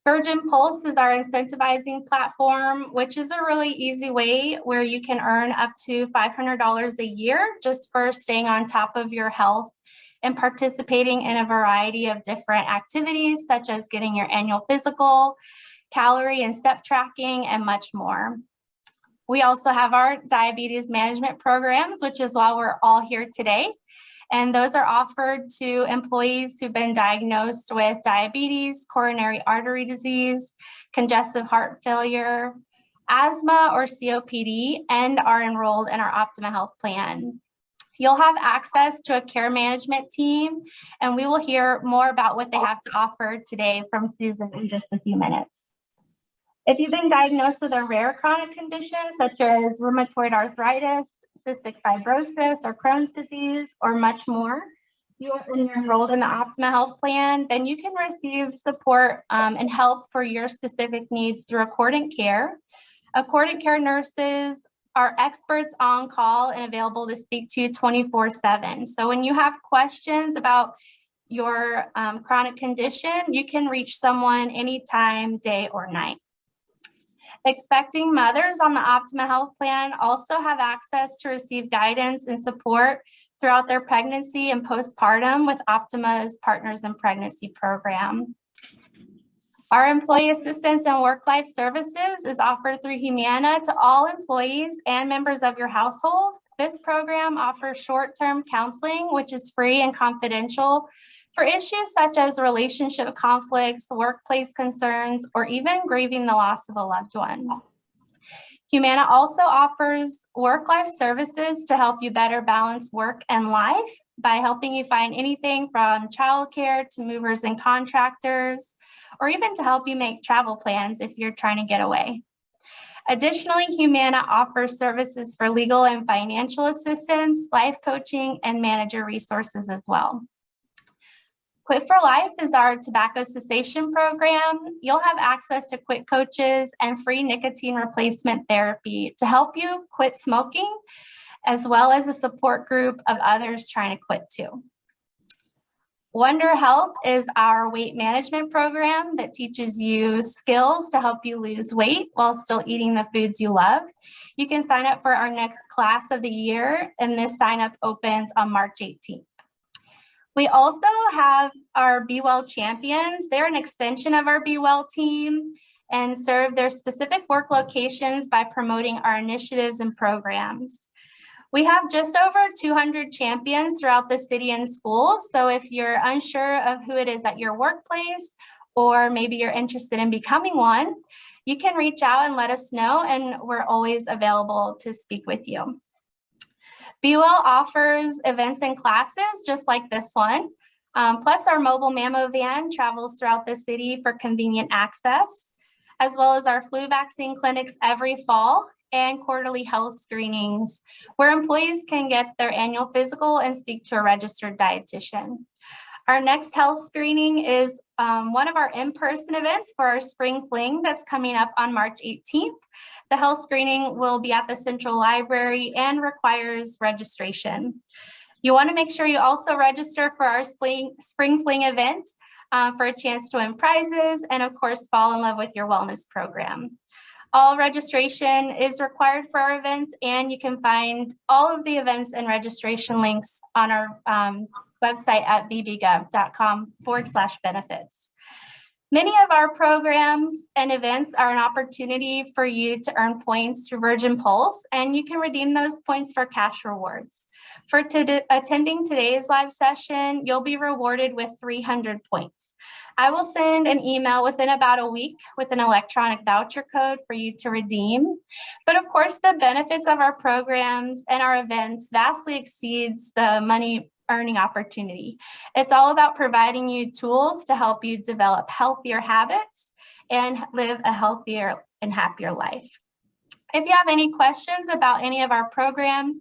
Virgin Pulse is our incentivizing platform, which is a really easy way where you can earn up to $500 a year just for staying on top of your health and participating in a variety of different activities, such as getting your annual physical, calorie and step tracking, and much more. We also have our diabetes management programs, which is why we're all here today. And those are offered to employees who've been diagnosed with diabetes, coronary artery disease, congestive heart failure, asthma, or COPD, and are enrolled in our Optima Health plan. You'll have access to a care management team, and we will hear more about what they have to offer today from Susan in just a few minutes. If you've been diagnosed with a rare chronic condition, such as rheumatoid arthritis, cystic fibrosis, or Crohn's disease, or much more, you're enrolled in the Optima Health plan, then you can receive support and help for your specific needs through Accordant Care. Accordant Care nurses are experts on call and available to speak to you 24/7. So when you have questions about your chronic condition, you can reach someone anytime, day or night. Expecting mothers on the Optima Health plan also have access to receive guidance and support throughout their pregnancy and postpartum with Optima's Partners in Pregnancy program. Our employee assistance and work-life services is offered through Humana to all employees and members of your household. This program offers short-term counseling, which is free and confidential, for issues such as relationship conflicts, workplace concerns, or even grieving the loss of a loved one. Humana also offers work-life services to help you better balance work and life by helping you find anything from childcare to movers and contractors, or even to help you make travel plans if you're trying to get away. Additionally, Humana offers services for legal and financial assistance, life coaching, and manager resources as well. Quit for Life is our tobacco cessation program. You'll have access to quit coaches and free nicotine replacement therapy to help you quit smoking, as well as a support group of others trying to quit too. Wonder Health is our weight management program that teaches you skills to help you lose weight while still eating the foods you love. You can sign up for our next class of the year, and this sign up opens on March 18th. We also have our BEWell champions. They're an extension of our BEWell team and serve their specific work locations by promoting our initiatives and programs. We have just over 200 champions throughout the city and schools. So if you're unsure of who it is at your workplace, or maybe you're interested in becoming one, you can reach out and let us know, and we're always available to speak with you. BEWell offers events and classes just like this one. Plus our mobile mammo van travels throughout the city for convenient access, as well as our flu vaccine clinics every fall and quarterly health screenings where employees can get their annual physical and speak to a registered dietitian. Our next health screening is one of our in-person events for our Spring Fling that's coming up on March 18th. The health screening will be at the Central Library and requires registration. You want to make sure you also register for our Spring Fling event for a chance to win prizes and, of course, fall in love with your wellness program. All registration is required for our events, and you can find all of the events and registration links on our website at bbgov.com/benefits. Many of our programs and events are an opportunity for you to earn points through Virgin Pulse, and you can redeem those points for cash rewards. For attending today's live session, you'll be rewarded with 300 points. I will send an email within about a week with an electronic voucher code for you to redeem. But of course, the benefits of our programs and our events vastly exceeds the money earning opportunity. It's all about providing you tools to help you develop healthier habits and live a healthier and happier life. If you have any questions about any of our programs,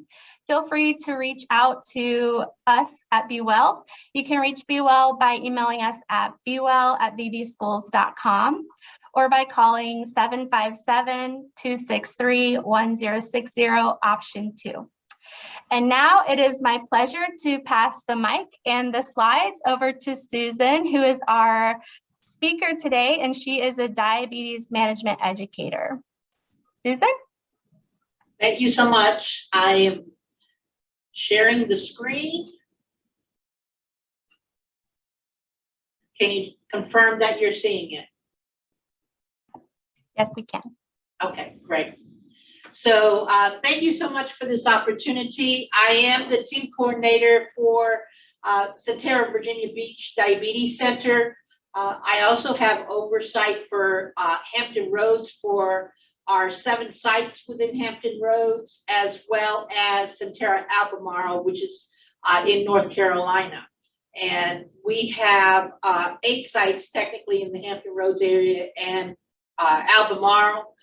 feel free to reach out to us at BEWell. You can reach BEWell by emailing us at bewell@bbschools.com or by calling 757-263-1060, option 2. And now it is my pleasure to pass the mic and the slides over to Susan, who is our speaker today, and she is a diabetes management educator. Susan? Thank you so much. I am sharing the screen. Can you confirm that you're seeing it? Yes, we can. Okay, great. So thank you so much for this opportunity. I am the team coordinator for Centera Virginia Beach Diabetes Center. I also have oversight for Hampton Roads for our 7 sites within Hampton Roads, as well as Centera Albemarle, which is in North Carolina. And we have 8 sites technically in the Hampton Roads area and Albemarle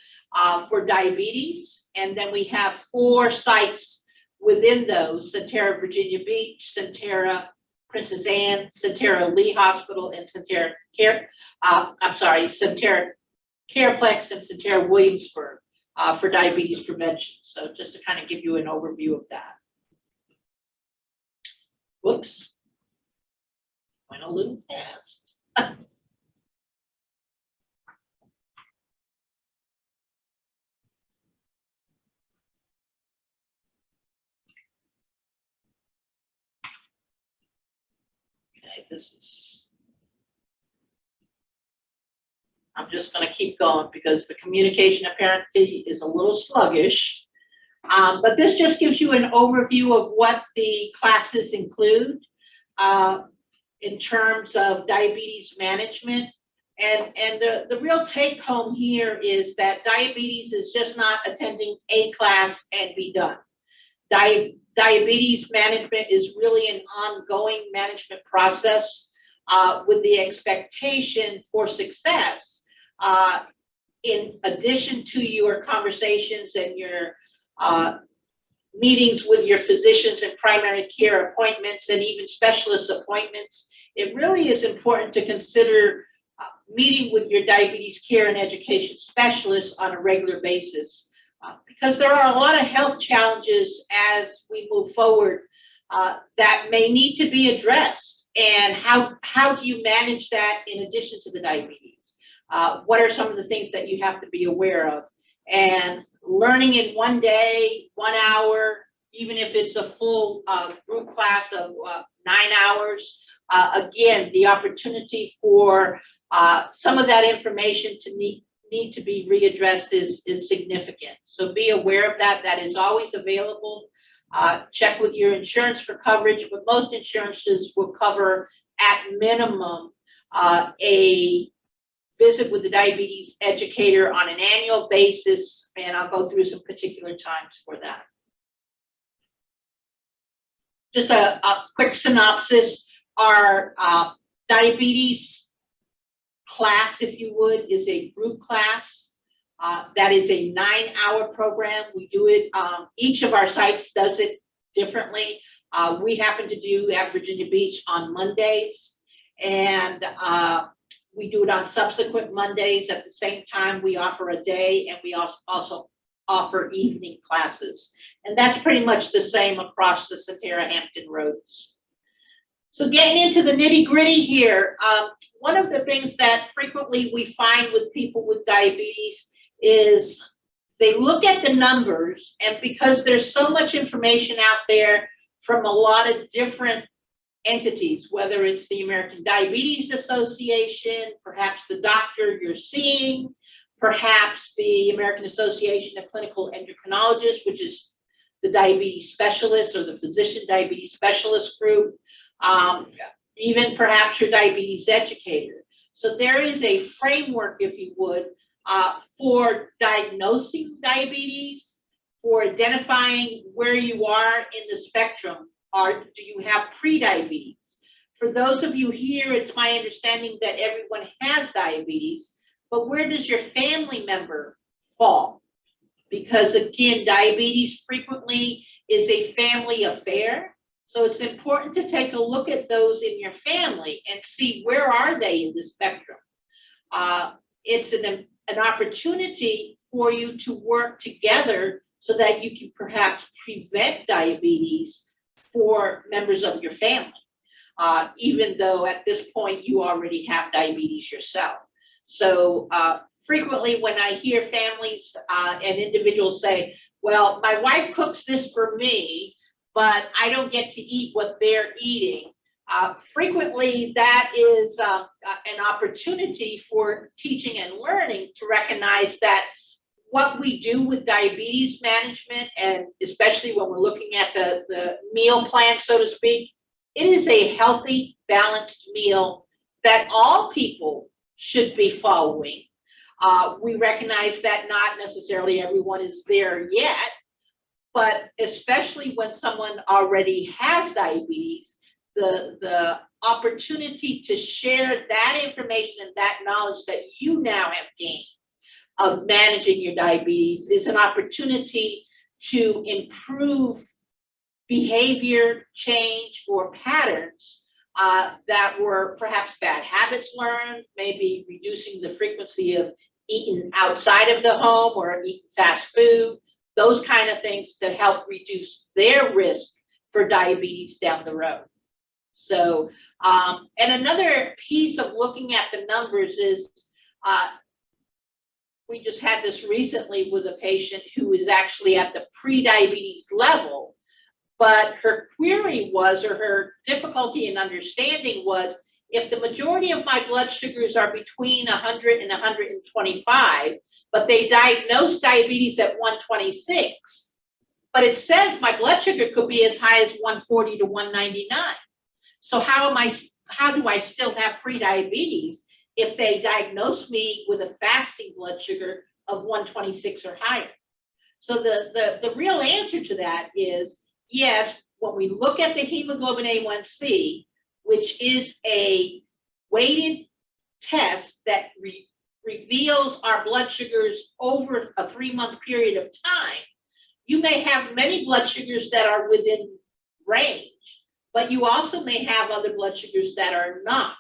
for diabetes. And then we have 4 sites within those: Centera Virginia Beach, Centera Princess Anne, Centera Lee Hospital, and Centera Centera Careplex and Centera Williamsburg for diabetes prevention. So just to kind of give you an overview of that. Whoops. Went a little fast. Okay, I'm just going to keep going because the communication apparently is a little sluggish. But this just gives you an overview of what the classes include in terms of diabetes management. And the real take home here is that diabetes is just not attending a class and be done. Diabetes management is really an ongoing management process with the expectation for success. In addition to your conversations and your meetings with your physicians and primary care appointments and even specialist appointments, it really is important to consider meeting with your diabetes care and education specialists on a regular basis. Because there are a lot of health challenges as we move forward that may need to be addressed. And how do you manage that in addition to the diabetes? What are some of the things that you have to be aware of? And learning in 1 day, 1 hour, even if it's a full group class of 9 hours, again, the opportunity for some of that information to need to be readdressed is significant. So be aware of that. That is always available. Check with your insurance for coverage, but most insurances will cover at minimum a visit with the diabetes educator on an annual basis, and I'll go through some particular times for that. Just a quick synopsis. Our diabetes class, if you would, is a group class. That is a 9-hour program. We do it, each of our sites does it differently. We happen to do at Virginia Beach on Mondays, and we do it on subsequent Mondays. At the same time, we offer a day, and we also offer evening classes. And that's pretty much the same across the Centera Hampton Roads. So getting into the nitty gritty here, one of the things that frequently we find with people with diabetes is they look at the numbers, and because there's so much information out there from a lot of different entities, whether it's the American Diabetes Association, perhaps the doctor you're seeing, perhaps the American Association of Clinical Endocrinologists, which is the diabetes specialist or the physician diabetes specialist group, even perhaps your diabetes educator. So there is a framework, if you would, for diagnosing diabetes, for identifying where you are in the spectrum. Or do you have pre-diabetes? For those of you here, it's my understanding that everyone has diabetes, but where does your family member fall? Because again, diabetes frequently is a family affair. So it's important to take a look at those in your family and see where are they in the spectrum. It's an opportunity for you to work together so that you can perhaps prevent diabetes for members of your family. even though at this point you already have diabetes yourself. So frequently when I hear families and individuals say, well, my wife cooks this for me, but I don't get to eat what they're eating. Frequently that is an opportunity for teaching and learning to recognize that what we do with diabetes management, and especially when we're looking at the meal plan, so to speak, it is a healthy, balanced meal that all people should be following. We recognize that not necessarily everyone is there yet, but especially when someone already has diabetes, the opportunity to share that information and that knowledge that you now have gained of managing your diabetes is an opportunity to improve behavior change or patterns that were perhaps bad habits learned, maybe reducing the frequency of eating outside of the home or eating fast food, those kind of things to help reduce their risk for diabetes down the road. So, and another piece of looking at the numbers is, we just had this recently with a patient who is actually at the pre-diabetes level, but her query was, or her difficulty in understanding was, if the majority of my blood sugars are between 100 and 125, but they diagnosed diabetes at 126, but it says my blood sugar could be as high as 140 to 199. So how do I still have pre-diabetes if they diagnose me with a fasting blood sugar of 126 or higher? So the real answer to that is, yes, when we look at the hemoglobin A1C, which is a weighted test that reveals our blood sugars over a 3-month period of time, you may have many blood sugars that are within range, but you also may have other blood sugars that are not.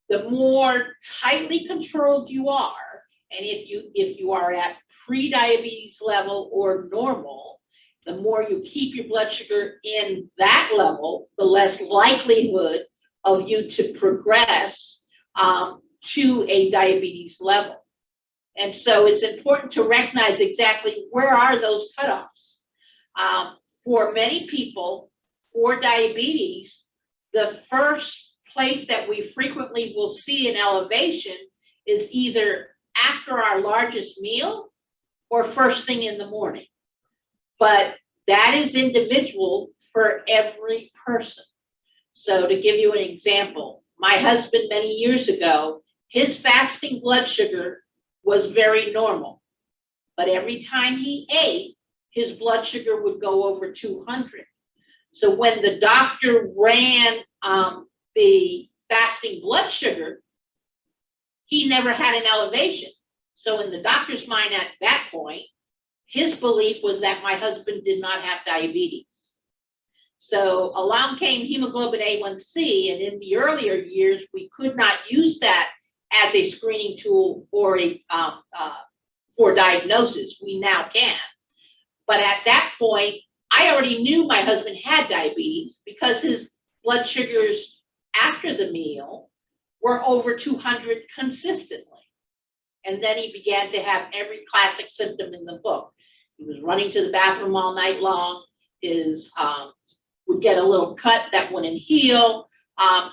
The more tightly controlled you are, and if you are at pre-diabetes level or normal, the more you keep your blood sugar in that level, the less likelihood of you to progress to a diabetes level. And so it's important to recognize exactly where are those cutoffs. For many people, for diabetes, the first place that we frequently will see an elevation is either after our largest meal or first thing in the morning. But that is individual for every person. So to give you an example, my husband many years ago, his fasting blood sugar was very normal. But every time he ate, his blood sugar would go over 200. So when the doctor ran the fasting blood sugar, he never had an elevation. So in the doctor's mind at that point, his belief was that my husband did not have diabetes. So along came hemoglobin A1C, and in the earlier years, we could not use that as a screening tool or for diagnosis. We now can. But at that point, I already knew my husband had diabetes because his blood sugars after the meal were over 200 consistently. And then he began to have every classic symptom in the book. He was running to the bathroom all night long. His would get a little cut that wouldn't heal.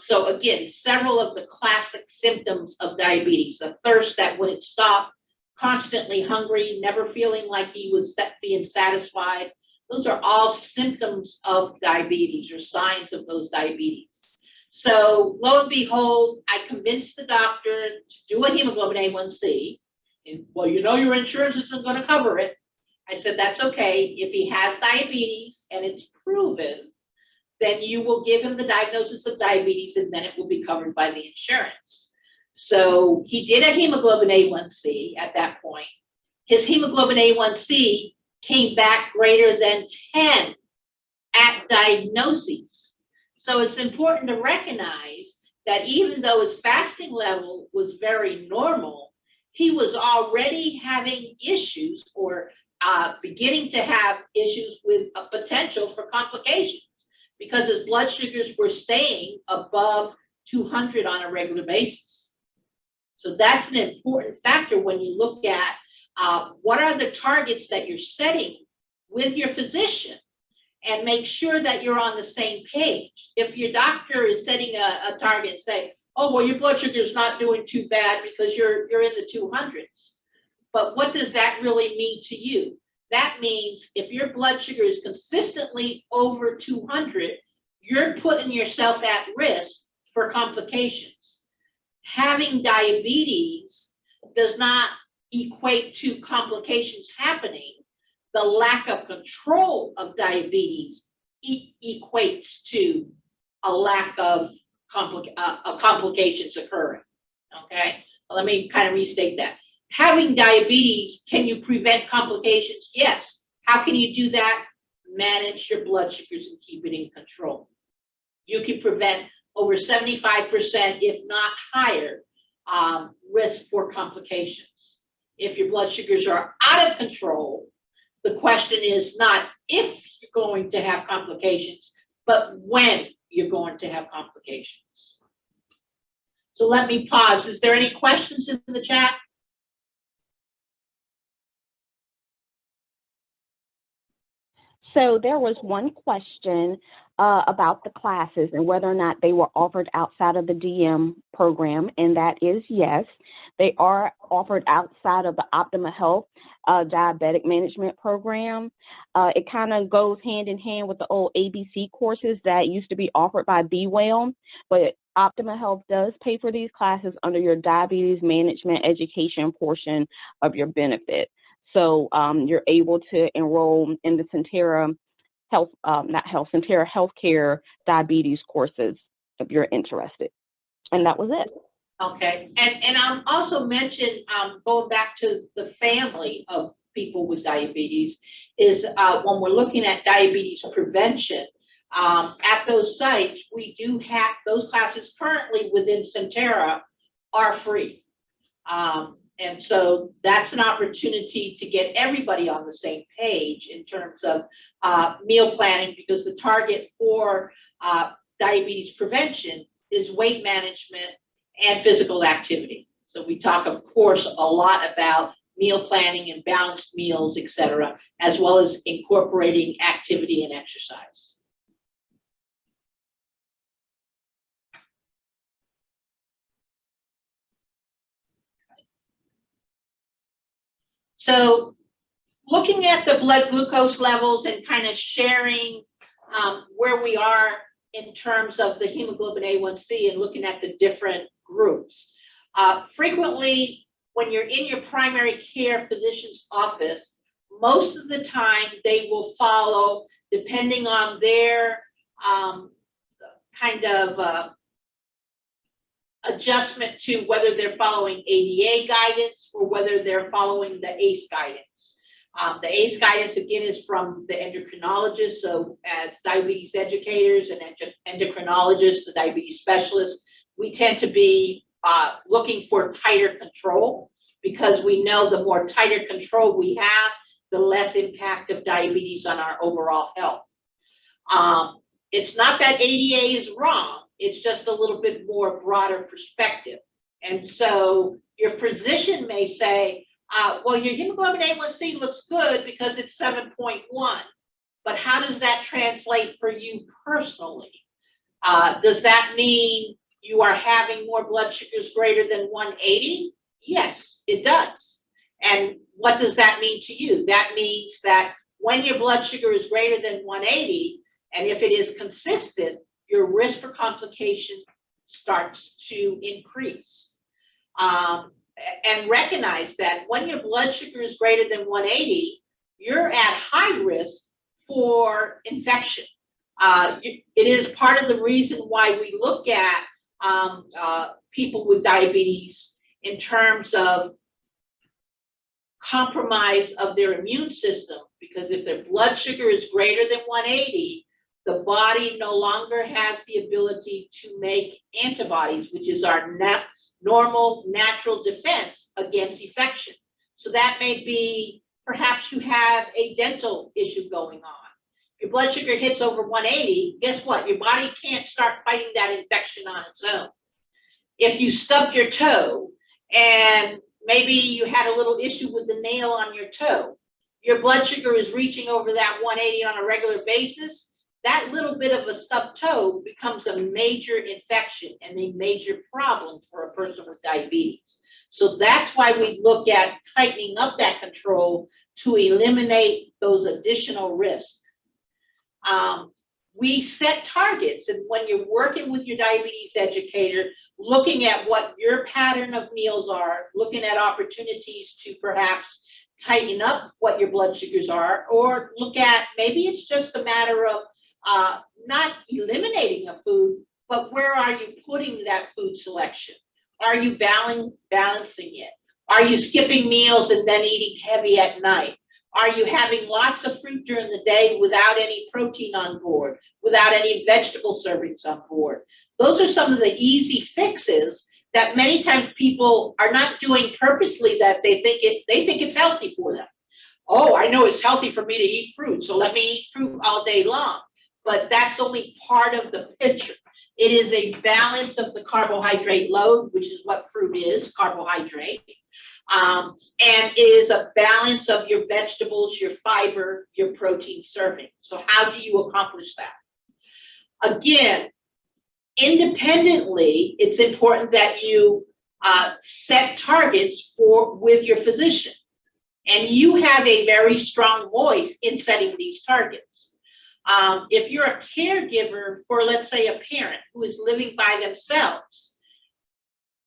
So again, several of the classic symptoms of diabetes: a thirst that wouldn't stop, constantly hungry, never feeling like he was being satisfied. Those are all symptoms of diabetes or signs of those diabetes. So lo and behold, I convinced the doctor to do a hemoglobin A1C. And, well, you know your insurance isn't going to cover it. I said, that's okay. If he has diabetes and it's proven, then you will give him the diagnosis of diabetes and then it will be covered by the insurance. So he did a hemoglobin A1C at that point. His hemoglobin A1C came back greater than 10 at diagnosis. So it's important to recognize that even though his fasting level was very normal, he was already having issues or beginning to have issues with a potential for complications. because his blood sugars were staying above 200 on a regular basis. So that's an important factor when you look at what are the targets that you're setting with your physician, and make sure that you're on the same page. If your doctor is setting a target and say, oh, well, your blood sugar is not doing too bad because you're in the 200s. But what does that really mean to you? That means if your blood sugar is consistently over 200, you're putting yourself at risk for complications. Having diabetes does not equate to complications happening. The lack of control of diabetes equates to a lack of complications occurring. Okay, well, let me kind of restate that. Having diabetes, can you prevent complications? Yes. How can you do that? Manage your blood sugars and keep it in control. You can prevent over 75%, if not higher, risk for complications. If your blood sugars are out of control, the question is not if you're going to have complications, but when you're going to have complications. So let me pause. Is there any questions in the chat? So there was one question about the classes and whether or not they were offered outside of the DM program, and that is yes. They are offered outside of the Optima Health diabetic management program. It kind of goes hand in hand with the old ABC courses that used to be offered by BEWell, but Optima Health does pay for these classes under your diabetes management education portion of your benefit. So you're able to enroll in the Centera Centera Healthcare diabetes courses if you're interested. And that was it. Okay, and I'll also mention, going back to the family of people with diabetes, is when we're looking at diabetes prevention, at those sites, we do have those classes currently within Centera are free. And so that's an opportunity to get everybody on the same page in terms of meal planning, because the target for diabetes prevention is weight management and physical activity. So we talk, of course, a lot about meal planning and balanced meals, et cetera, as well as incorporating activity and exercise. So looking at the blood glucose levels and kind of sharing where we are in terms of the hemoglobin A1C and looking at the different groups. Frequently, when you're in your primary care physician's office, most of the time they will follow, depending on their kind of adjustment to whether they're following ADA guidance or whether they're following the ACE guidance. The ACE guidance, again, is from the endocrinologist. So as diabetes educators and endocrinologists, the diabetes specialists, we tend to be looking for tighter control, because we know the more tighter control we have, the less impact of diabetes on our overall health. It's not that ADA is wrong. It's just a little bit more broader perspective. And so your physician may say, well, your hemoglobin A1C looks good because it's 7.1, but how does that translate for you personally? Does that mean you are having more blood sugars greater than 180? Yes, it does. And what does that mean to you? That means that when your blood sugar is greater than 180, and if it is consistent, your risk for complication starts to increase. And recognize that when your blood sugar is greater than 180, you're at high risk for infection. It is part of the reason why we look at people with diabetes in terms of compromise of their immune system, because if their blood sugar is greater than 180, the body no longer has the ability to make antibodies, which is our normal natural defense against infection. So that may be, perhaps you have a dental issue going on. If your blood sugar hits over 180, guess what? Your body can't start fighting that infection on its own. If you stubbed your toe and maybe you had a little issue with the nail on your toe, your blood sugar is reaching over that 180 on a regular basis, that little bit of a stubbed toe becomes a major infection and a major problem for a person with diabetes. So that's why we look at tightening up that control to eliminate those additional risks. We set targets, and when you're working with your diabetes educator, looking at what your pattern of meals are, looking at opportunities to perhaps tighten up what your blood sugars are, or look at maybe it's just a matter of not eliminating a food, but where are you putting that food selection? Are you balancing it? Are you skipping meals and then eating heavy at night? Are you having lots of fruit during the day without any protein on board, without any vegetable servings on board? Those are some of the easy fixes that many times people are not doing purposely, that they think it's healthy for them. Oh, I know it's healthy for me to eat fruit, so let me eat fruit all day long. But that's only part of the picture. It is a balance of the carbohydrate load, which is what fruit is, carbohydrate. And it is a balance of your vegetables, your fiber, your protein serving. So how do you accomplish that? Again, independently, it's important that you set targets with your physician. And you have a very strong voice in setting these targets. If you're a caregiver for, let's say, a parent who is living by themselves,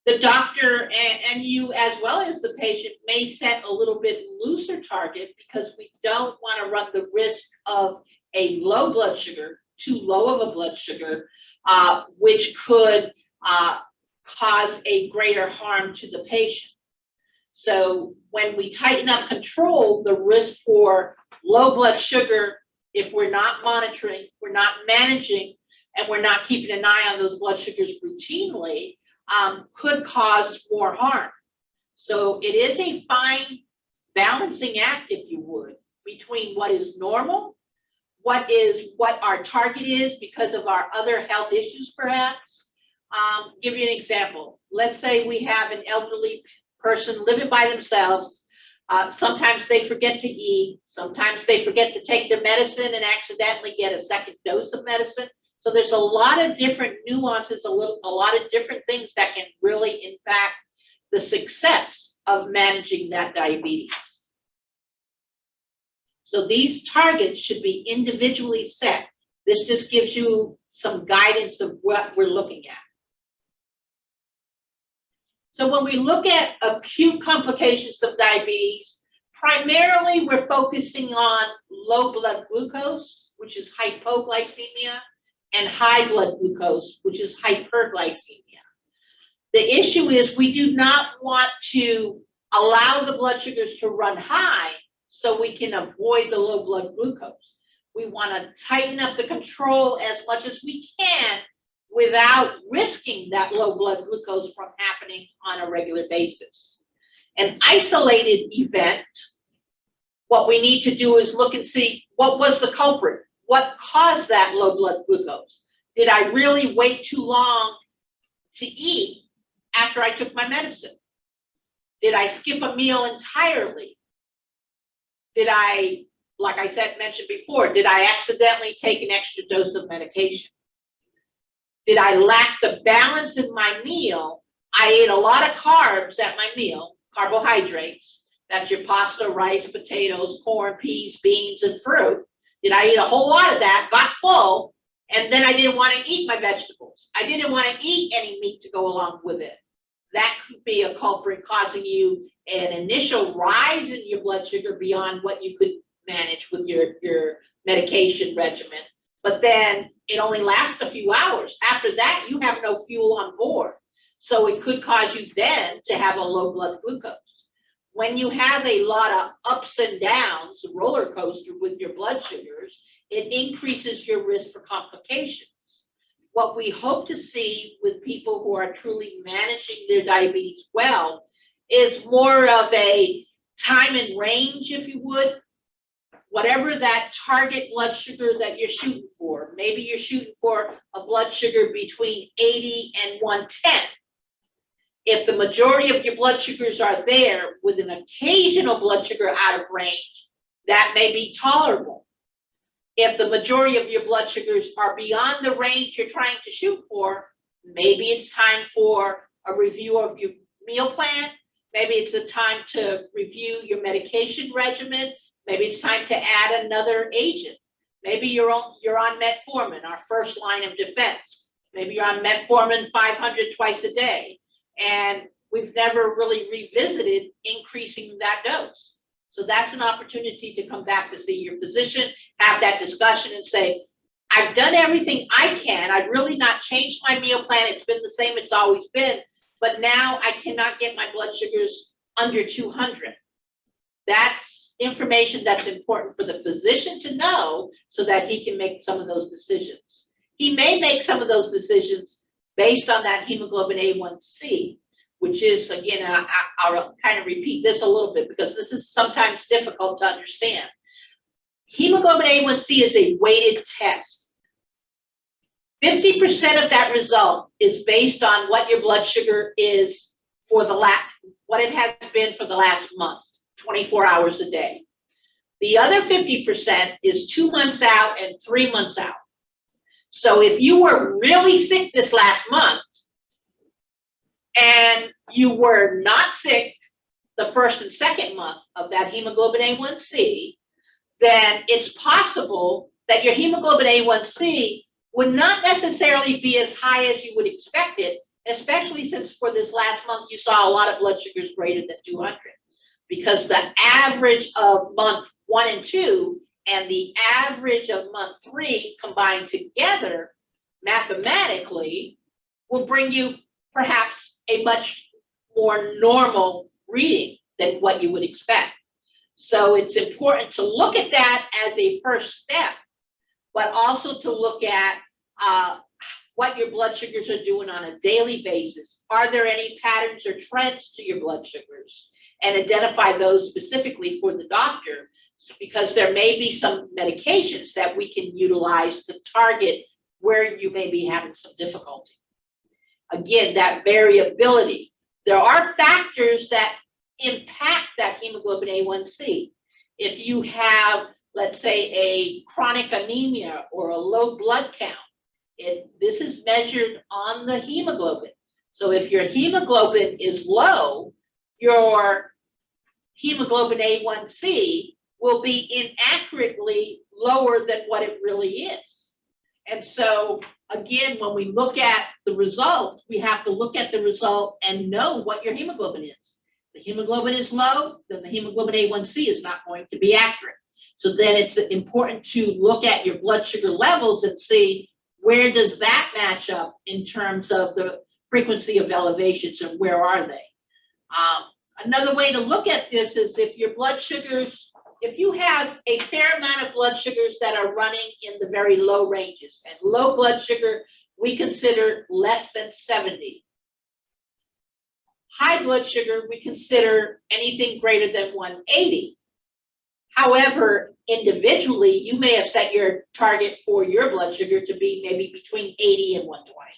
the doctor and you, as well as the patient, may set a little bit looser target, because we don't want to run the risk of a low blood sugar, too low of a blood sugar, which could cause a greater harm to the patient. So when we tighten up control, the risk for low blood sugar, if we're not monitoring, we're not managing, and we're not keeping an eye on those blood sugars routinely, could cause more harm. So it is a fine balancing act, if you would, between what is normal, what our target is because of our other health issues, perhaps. Give you an example. Let's say we have an elderly person living by themselves. Sometimes they forget to eat. Sometimes they forget to take their medicine and accidentally get a second dose of medicine. So there's a lot of different nuances, a lot of different things that can really impact the success of managing that diabetes. So these targets should be individually set. This just gives you some guidance of what we're looking at. So when we look at acute complications of diabetes, primarily we're focusing on low blood glucose, which is hypoglycemia, and high blood glucose, which is hyperglycemia. The issue is we do not want to allow the blood sugars to run high so we can avoid the low blood glucose. We want to tighten up the control as much as we can without risking that low blood glucose from happening on a regular basis. An isolated event, what we need to do is look and see what was the culprit. What caused that low blood glucose? Did I really wait too long to eat after I took my medicine? Did I skip a meal entirely? Did I, like I mentioned before, did I accidentally take an extra dose of medication? Did I lack the balance in my meal? I ate a lot of carbs at my meal, carbohydrates. That's your pasta, rice, potatoes, corn, peas, beans, and fruit. Did I eat a whole lot of that, got full, and then I didn't want to eat my vegetables? I didn't want to eat any meat to go along with it. That could be a culprit causing you an initial rise in your blood sugar beyond what you could manage with your medication regimen. But then it only lasts a few hours. After that, you have no fuel on board. So it could cause you then to have a low blood glucose. When you have a lot of ups and downs, a roller coaster with your blood sugars, it increases your risk for complications. What we hope to see with people who are truly managing their diabetes well is more of a time and range, if you would, whatever that target blood sugar that you're shooting for. Maybe you're shooting for a blood sugar between 80 and 110. If the majority of your blood sugars are there with an occasional blood sugar out of range, that may be tolerable. If the majority of your blood sugars are beyond the range you're trying to shoot for, maybe it's time for a review of your meal plan. Maybe it's a time to review your medication regimen. Maybe it's time to add another agent. Maybe you're on metformin, our first line of defense. Maybe you're on metformin 500 twice a day, and we've never really revisited increasing that dose. So that's an opportunity to come back to see your physician, have that discussion and say, I've done everything I can. I've really not changed my meal plan. It's been the same it's always been, but now I cannot get my blood sugars under 200. That's information that's important for the physician to know so that he can make some of those decisions. He may make some of those decisions based on that hemoglobin A1C, which is, again, I'll kind of repeat this a little bit because this is sometimes difficult to understand. Hemoglobin A1C is a weighted test. 50% of that result is based on what your blood sugar is for what it has been for the last month, 24 hours a day. The other 50% is 2 months out and 3 months out. So if you were really sick this last month and you were not sick the first and second month of that hemoglobin A1C, then it's possible that your hemoglobin A1C would not necessarily be as high as you would expect it, especially since for this last month you saw a lot of blood sugars greater than 200, because the average of month 1 and 2 and the average of month 3 combined together mathematically will bring you perhaps a much more normal reading than what you would expect. So it's important to look at that as a first step, but also to look at what your blood sugars are doing on a daily basis. Are there any patterns or trends to your blood sugars? And identify those specifically for the doctor, because there may be some medications that we can utilize to target where you may be having some difficulty. Again, that variability. There are factors that impact that hemoglobin A1C. If you have, let's say, a chronic anemia or a low blood count, this is measured on the hemoglobin. So if your hemoglobin is low, your hemoglobin A1C will be inaccurately lower than what it really is. And so, again, when we look at the result, we have to look at the result and know what your hemoglobin is. If the hemoglobin is low, then the hemoglobin A1C is not going to be accurate. So then it's important to look at your blood sugar levels and see where does that match up in terms of the frequency of elevations and where are they. Another way to look at this is if your blood sugars, if you have a fair amount of blood sugars that are running in the very low ranges, and low blood sugar we consider less than 70. High blood sugar we consider anything greater than 180. However, individually, you may have set your target for your blood sugar to be maybe between 80 and 120.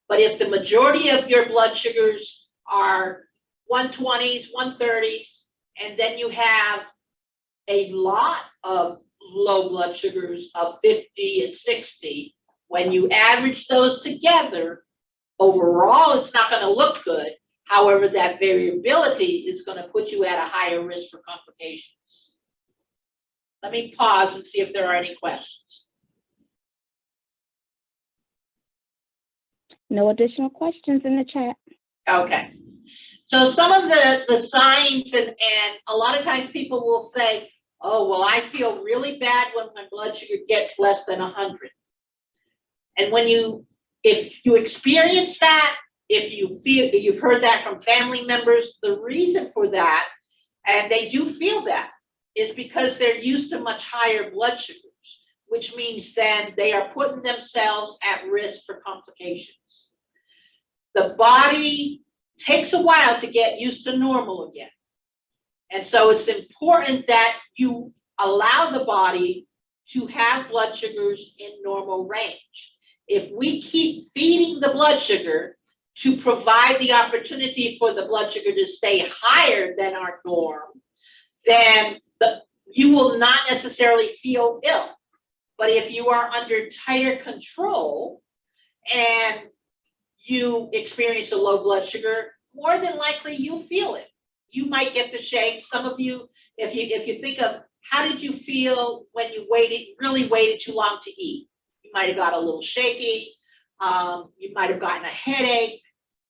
But if the majority of your blood sugars are 120s, 130s, and then you have a lot of low blood sugars of 50 and 60, when you average those together, overall, it's not going to look good. However, that variability is going to put you at a higher risk for complications. Let me pause and see if there are any questions. No additional questions in the chat. Okay. So some of the signs, and a lot of times people will say, oh, well, I feel really bad when my blood sugar gets less than 100. And if you experience that, if you feel, you've heard that from family members, the reason for that, and they do feel that, is because they're used to much higher blood sugars, which means then they are putting themselves at risk for complications. The body takes a while to get used to normal again. And so it's important that you allow the body to have blood sugars in normal range. If we keep feeding the blood sugar to provide the opportunity for the blood sugar to stay higher than our norm, then you will not necessarily feel ill. But if you are under tighter control and you experience a low blood sugar, more than likely you feel it. You might get the shakes. Some of you, if you think of how did you feel when you really waited too long to eat? You might have got a little shaky. You might have gotten a headache,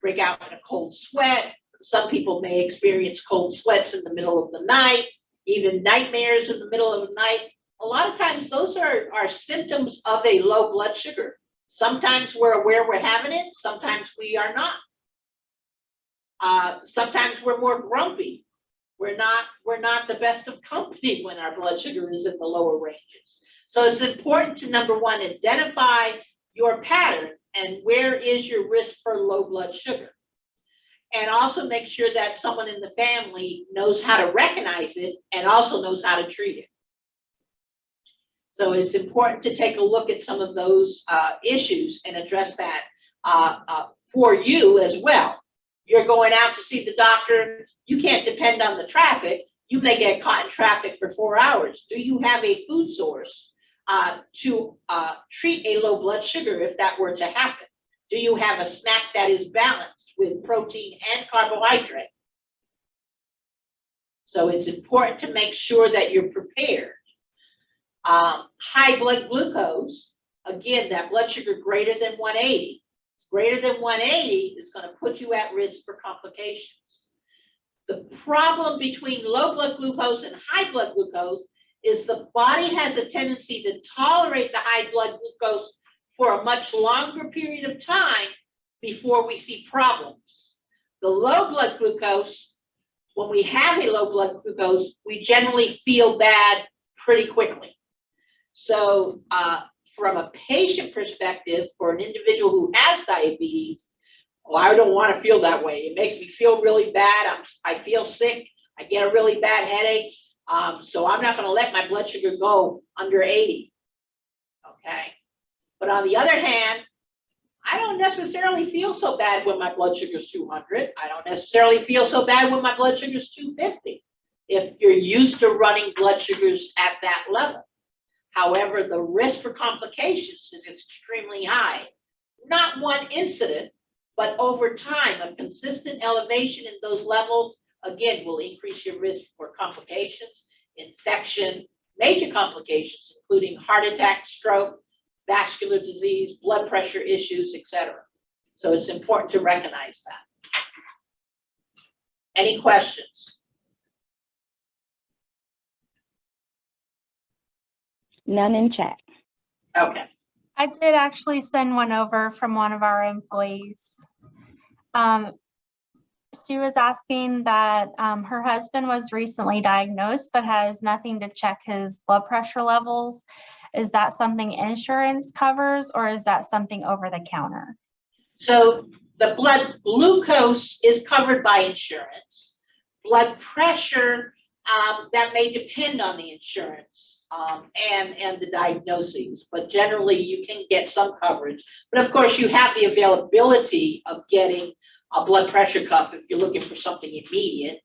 break out in a cold sweat. Some people may experience cold sweats in the middle of the night, even nightmares in the middle of the night. A lot of times those are symptoms of a low blood sugar. Sometimes we're aware we're having it, sometimes we are not. Sometimes we're more grumpy. We're not the best of company when our blood sugar is in the lower ranges. So it's important to, number one, identify your pattern and where is your risk for low blood sugar. And also make sure that someone in the family knows how to recognize it and also knows how to treat it. So it's important to take a look at some of those issues and address that for you as well. You're going out to see the doctor. You can't depend on the traffic. You may get caught in traffic for 4 hours. Do you have a food source to treat a low blood sugar if that were to happen? Do you have a snack that is balanced with protein and carbohydrate? So it's important to make sure that you're prepared. High blood glucose, again, that blood sugar greater than 180. Greater than 180 is going to put you at risk for complications. The problem between low blood glucose and high blood glucose is the body has a tendency to tolerate the high blood glucose for a much longer period of time before we see problems. The low blood glucose, when we have a low blood glucose, we generally feel bad pretty quickly. So from a patient perspective, for an individual who has diabetes, well, I don't want to feel that way. It makes me feel really bad. I feel sick. I get a really bad headache. So I'm not going to let my blood sugar go under 80. Okay. But on the other hand, I don't necessarily feel so bad when my blood sugar is 200. I don't necessarily feel so bad when my blood sugar is 250. If you're used to running blood sugars at that level. However, the risk for complications is extremely high. Not one incident, but over time, a consistent elevation in those levels, again, will increase your risk for complications, infection, major complications, including heart attack, stroke, vascular disease, blood pressure issues, etc. So it's important to recognize that. Any questions? None in chat. Okay. I did actually send one over from one of our employees. She was asking that her husband was recently diagnosed, but has nothing to check his blood pressure levels. Is that something insurance covers, or is that something over the counter? So the blood glucose is covered by insurance. Blood pressure, that may depend on the insurance and the diagnoses, but generally you can get some coverage. But of course you have the availability of getting a blood pressure cuff if you're looking for something immediate.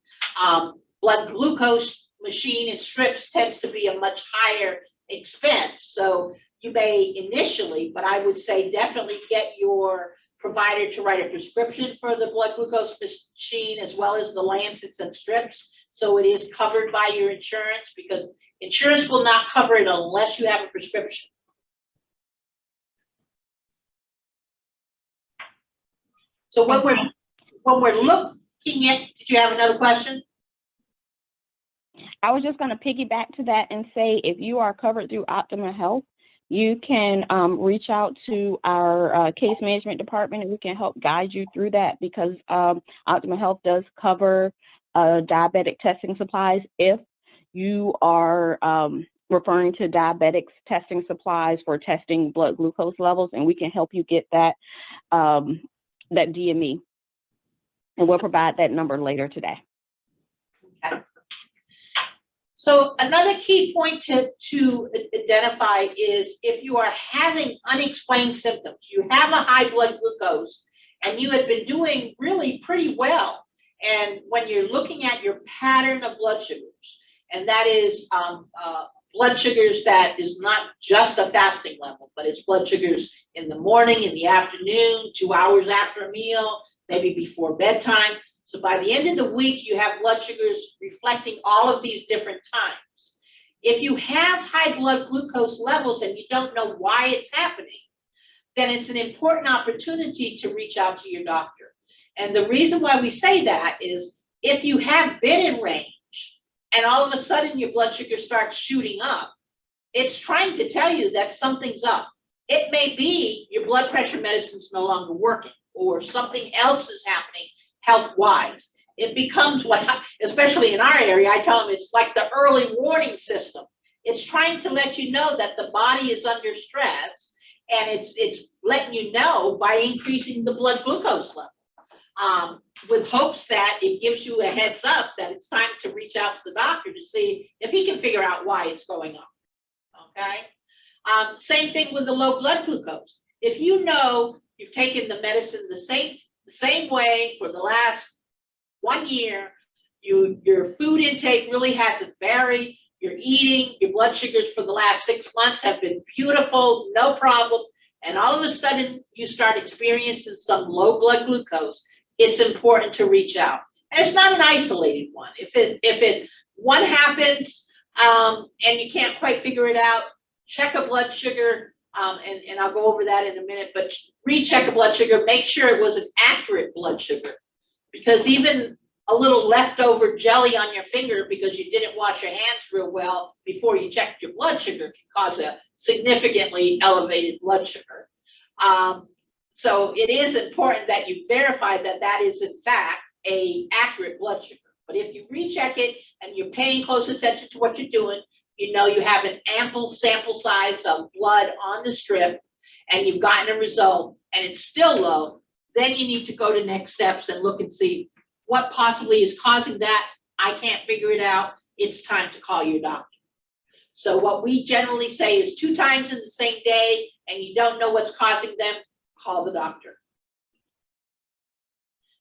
Blood glucose machine and strips tends to be a much higher expense. So you may initially, but I would say definitely get your provider to write a prescription for the blood glucose machine as well as the lancets and strips. So it is covered by your insurance, because insurance will not cover it unless you have a prescription. So when we're looking at, did you have another question? I was just going to piggyback to that and say, if you are covered through Optima Health, you can reach out to our case management department, and we can help guide you through that, because Optima Health does cover diabetic testing supplies if you are referring to diabetics testing supplies for testing blood glucose levels, and we can help you get that that DME, and we'll provide that number later today. Okay. So another key point to identify is if you are having unexplained symptoms, you have a high blood glucose and you had been doing really pretty well. And when you're looking at your pattern of blood sugars, and that is blood sugars that is not just a fasting level, but it's blood sugars in the morning, in the afternoon, 2 hours after a meal, maybe before bedtime. So by the end of the week, you have blood sugars reflecting all of these different times. If you have high blood glucose levels and you don't know why it's happening, then it's an important opportunity to reach out to your doctor. And the reason why we say that is if you have been in range and all of a sudden your blood sugar starts shooting up, it's trying to tell you that something's up. It may be your blood pressure medicine's no longer working or something else is happening health-wise. It becomes what, especially in our area, I tell them it's like the early warning system. It's trying to let you know that the body is under stress, and it's letting you know by increasing the blood glucose level, with hopes that it gives you a heads up that it's time to reach out to the doctor to see if he can figure out why it's going on, okay? Same thing with the low blood glucose. If you know you've taken the medicine the same way for the last 1 year, your food intake really hasn't varied, you're eating, your blood sugars for the last 6 months have been beautiful, no problem, and all of a sudden you start experiencing some low blood glucose, it's important to reach out. And it's not an isolated one. If one happens and you can't quite figure it out, check a blood sugar, and I'll go over that in a minute, but recheck a blood sugar, make sure it was an accurate blood sugar, because even a little leftover jelly on your finger because you didn't wash your hands real well before you checked your blood sugar can cause a significantly elevated blood sugar. So it is important that you verify that that is in fact an accurate blood sugar. But if you recheck it and you're paying close attention to what you're doing, you know you have an ample sample size of blood on the strip and you've gotten a result and it's still low, then you need to go to next steps and look and see what possibly is causing that. I can't figure it out. It's time to call your doctor. So what we generally say is 2 times in the same day and you don't know what's causing them, call the doctor.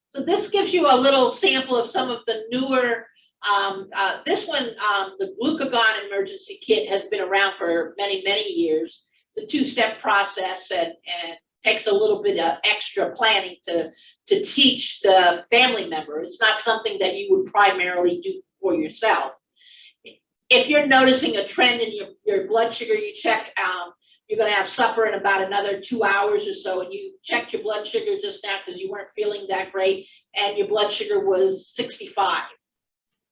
So this gives you a little sample of some of the newer, this one, the glucagon emergency kit has been around for many, many years. It's a 2-step process and takes a little bit of extra planning to teach the family member. It's not something that you would primarily do for yourself. If you're noticing a trend in your blood sugar, you check, you're going to have supper in about another 2 hours or so, and you checked your blood sugar just now because you weren't feeling that great, and your blood sugar was 65.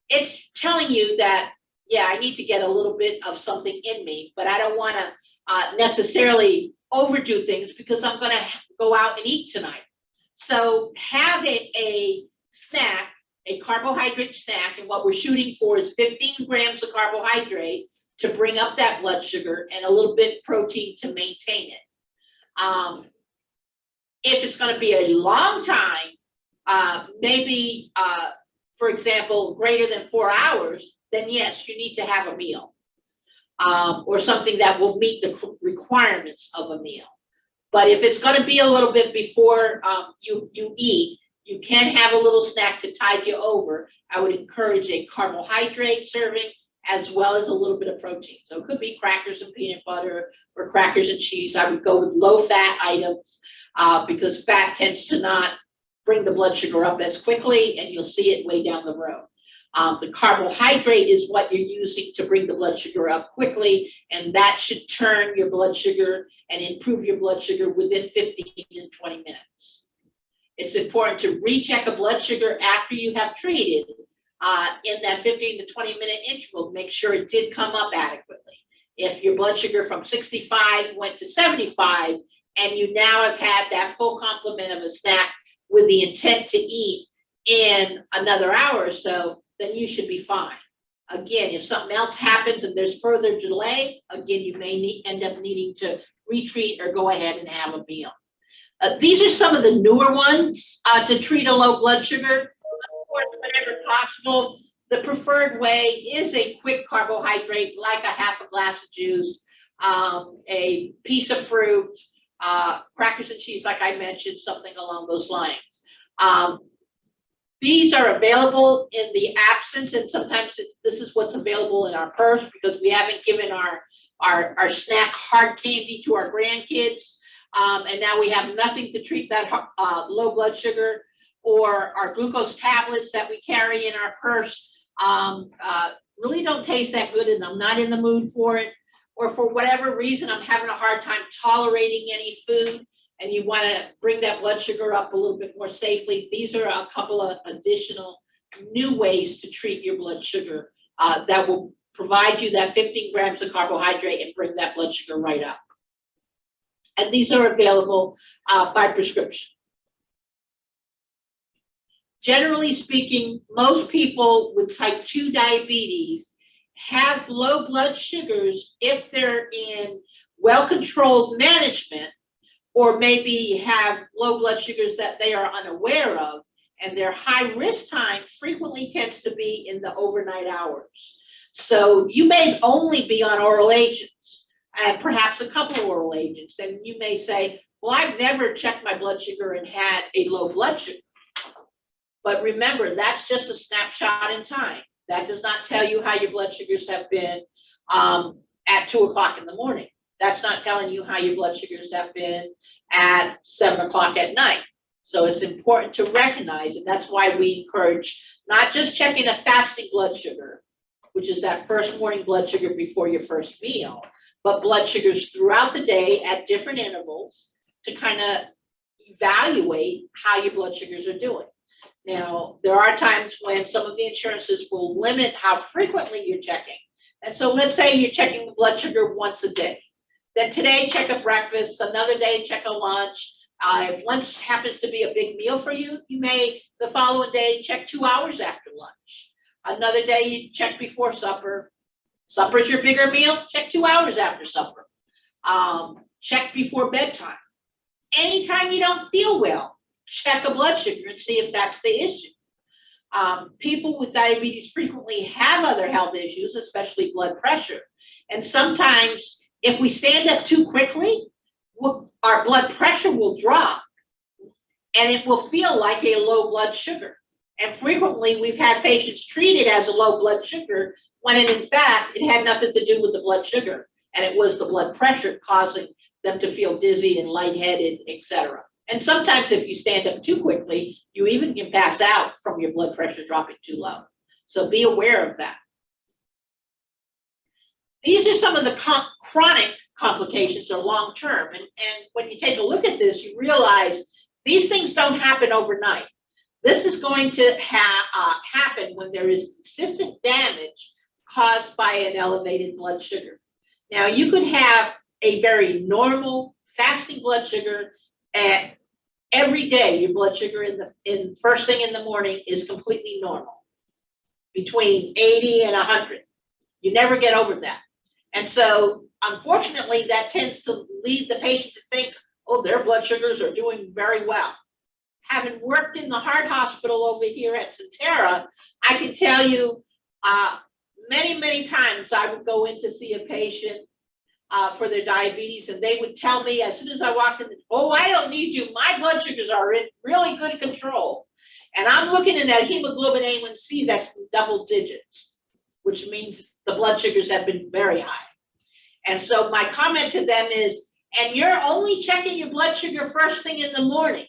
It's telling you that, yeah, I need to get a little bit of something in me, but I don't want to necessarily overdo things because I'm going to go out and eat tonight. So have a snack, a carbohydrate snack, and what we're shooting for is 15 grams of carbohydrate to bring up that blood sugar and a little bit protein to maintain it. If it's going to be a long time, maybe, for example, greater than 4 hours, then yes, you need to have a meal or something that will meet the requirements of a meal. But if it's going to be a little bit before you eat, you can have a little snack to tide you over. I would encourage a carbohydrate serving as well as a little bit of protein. So it could be crackers and peanut butter or crackers and cheese. I would go with low-fat items because fat tends to not bring the blood sugar up as quickly, and you'll see it way down the road. The carbohydrate is what you're using to bring the blood sugar up quickly, and that should turn your blood sugar and improve your blood sugar within 15 to 20 minutes. It's important to recheck a blood sugar after you have treated in that 15 to 20 minute interval, make sure it did come up adequately. If your blood sugar from 65 went to 75 and you now have had that full complement of a snack with the intent to eat in another hour or so, then you should be fine. Again, if something else happens and there's further delay, again, you may end up needing to retreat or go ahead and have a meal. These are some of the newer ones to treat a low blood sugar. Of course, whenever possible, the preferred way is a quick carbohydrate, like a half a glass of juice, a piece of fruit, crackers and cheese, like I mentioned, something along those lines. These are available in the absence, and sometimes this is what's available in our purse because we haven't given our snack hard candy to our grandkids. And now we have nothing to treat that low blood sugar, or our glucose tablets that we carry in our purse really don't taste that good, and I'm not in the mood for it, or for whatever reason I'm having a hard time tolerating any food and you want to bring that blood sugar up a little bit more safely. These are a couple of additional new ways to treat your blood sugar that will provide you that 15 grams of carbohydrate and bring that blood sugar right up. And these are available by prescription. Generally speaking, most people with type 2 diabetes have low blood sugars if they're in well-controlled management, or maybe have low blood sugars that they are unaware of, and their high risk time frequently tends to be in the overnight hours. So you may only be on oral agents, and perhaps a couple of oral agents, and you may say, well, I've never checked my blood sugar and had a low blood sugar. But remember, that's just a snapshot in time. That does not tell you how your blood sugars have been at 2 o'clock in the morning. That's not telling you how your blood sugars have been at 7 o'clock at night. So it's important to recognize, and that's why we encourage not just checking a fasting blood sugar, which is that first morning blood sugar before your first meal, but blood sugars throughout the day at different intervals to kind of evaluate how your blood sugars are doing. Now, there are times when some of the insurances will limit how frequently you're checking. And so let's say you're checking the blood sugar once a day. Then today, check a breakfast, another day, check a lunch. If lunch happens to be a big meal for you, you may the following day check 2 hours after lunch. Another day, you check before supper. Supper's your bigger meal, check 2 hours after supper. Check before bedtime. Anytime you don't feel well, check a blood sugar and see if that's the issue. People with diabetes frequently have other health issues, especially blood pressure. And sometimes if we stand up too quickly, our blood pressure will drop and it will feel like a low blood sugar. And frequently we've had patients treated as a low blood sugar when in fact it had nothing to do with the blood sugar, and it was the blood pressure causing them to feel dizzy and lightheaded, etc. And sometimes if you stand up too quickly, you even can pass out from your blood pressure dropping too low. So be aware of that. These are some of the chronic complications or long-term. And when you take a look at this, you realize these things don't happen overnight. This is going to happen when there is consistent damage caused by an elevated blood sugar. Now, you could have a very normal fasting blood sugar at every day. Your blood sugar in first thing in the morning is completely normal, between 80 and 100. You never get over that. And so, unfortunately, that tends to lead the patient to think, oh, their blood sugars are doing very well. Having worked in the heart hospital over here at Sentara, I can tell you many, many times I would go in to see a patient for their diabetes, and they would tell me as soon as I walked in, oh, I don't need you. My blood sugars are in really good control. And I'm looking at that hemoglobin A1C that's in double digits, which means the blood sugars have been very high. And so my comment to them is, and you're only checking your blood sugar first thing in the morning.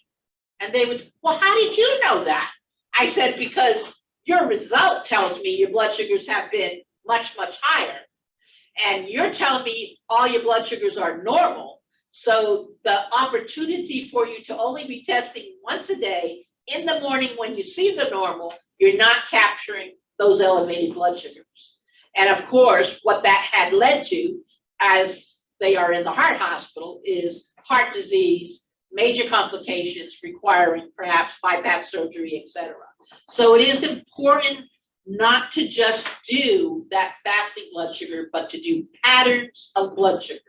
And they would, well, how did you know that? I said, because your result tells me your blood sugars have been much, much higher. And you're telling me all your blood sugars are normal. So the opportunity for you to only be testing once a day in the morning when you see the normal, you're not capturing those elevated blood sugars. And of course, what that had led to, as they are in the heart hospital, is heart disease, major complications requiring perhaps bypass surgery, etc. So it is important not to just do that fasting blood sugar, but to do patterns of blood sugar.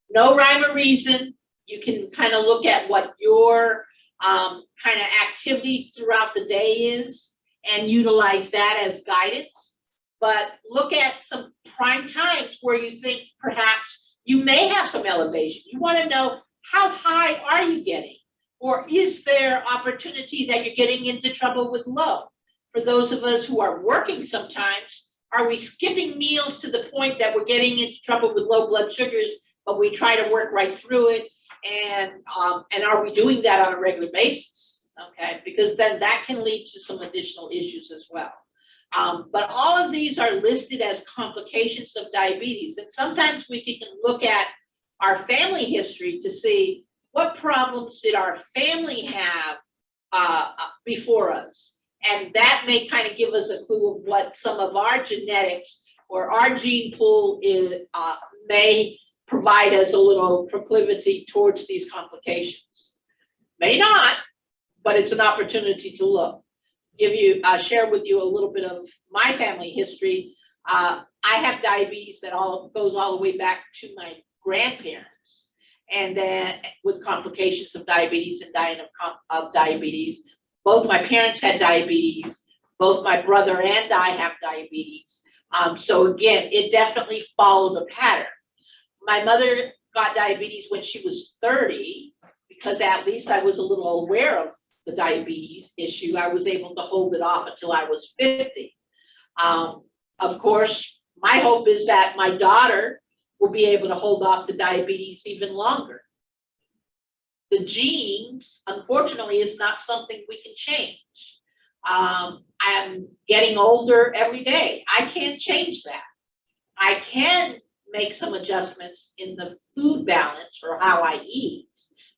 No rhyme or reason. You can kind of look at what your kind of activity throughout the day is, and utilize that as guidance. But look at some prime times where you think perhaps you may have some elevation. You want to know, how high are you getting? Or is there opportunity that you're getting into trouble with low? For those of us who are working sometimes, are we skipping meals to the point that we're getting into trouble with low blood sugars, but we try to work right through it? And are we doing that on a regular basis? Okay, because then that can lead to some additional issues as well. But all of these are listed as complications of diabetes. And sometimes we can look at our family history to see what problems did our family have before us. And that may kind of give us a clue of what some of our genetics or our gene pool is, may provide us a little proclivity towards these complications. May not, but it's an opportunity to look. Share with you a little bit of my family history. I have diabetes that goes all the way back to my grandparents, and then with complications of diabetes and dying of diabetes. Both my parents had diabetes. Both my brother and I have diabetes. So again, it definitely followed a pattern. My mother got diabetes when she was 30, because at least I was a little aware of the diabetes issue. I was able to hold it off until I was 50. Of course, my hope is that my daughter will be able to hold off the diabetes even longer. The genes, unfortunately, is not something we can change. I'm getting older every day. I can't change that. I can make some adjustments in the food balance or how I eat.